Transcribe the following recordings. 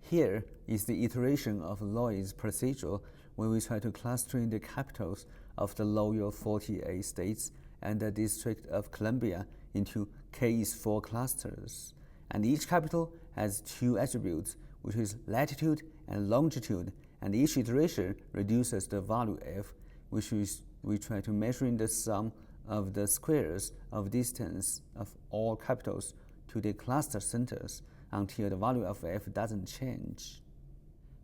Here is the iteration of Lloyd's procedure when we try to clustering the capitals of the lower 48 states and the District of Columbia into case-4 clusters. And each capital has two attributes, which is latitude and longitude, and each iteration reduces the value f, which is we try to measure the sum of the squares of distance of all capitals to the cluster centers until the value of f doesn't change.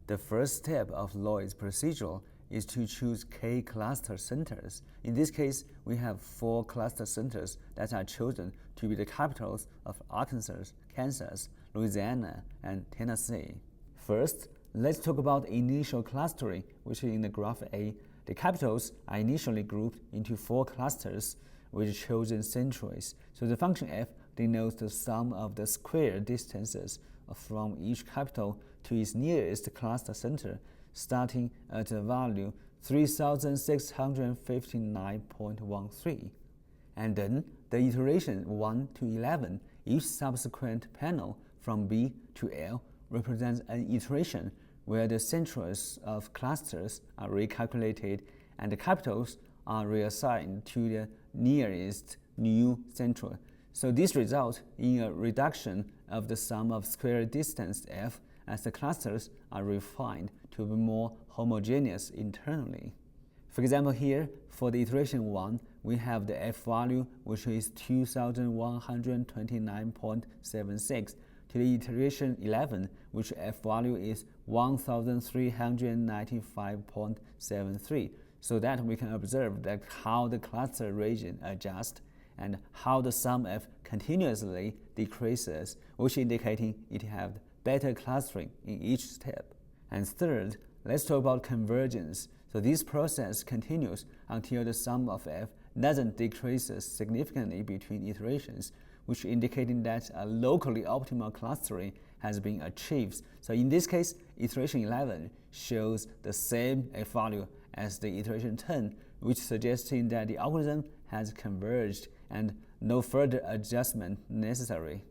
The first step of Lloyd's procedure is to choose k cluster centers. In this case, we have 4 cluster centers that are chosen to be the capitals of Arkansas, Kansas, Louisiana, and Tennessee. First, let's talk about initial clustering, which is in the graph A. The capitals are initially grouped into 4 clusters with chosen centroids. So the function f denotes the sum of the square distances from each capital to its nearest cluster center, starting at the value 3659.13. And then the iteration 1 to 11, each subsequent panel from B to L represents an iteration where the centroids of clusters are recalculated and the capitals are reassigned to the nearest new centroid. So this results in a reduction of the sum of square distance f as the clusters are refined to be more homogeneous internally. For example, here, for the iteration 1, we have the f value, which is 2129.76, to the iteration 11, which f value is 1395.73, so that we can observe that how the cluster region adjusts and how the sum f continuously decreases, which indicating it has better clustering in each step. And third, let's talk about convergence. So this process continues until the sum of f doesn't decrease significantly between iterations, which indicating that a locally optimal clustering has been achieved. So in this case, iteration 11 shows the same f value as the iteration 10, which suggesting that the algorithm has converged and no further adjustment necessary.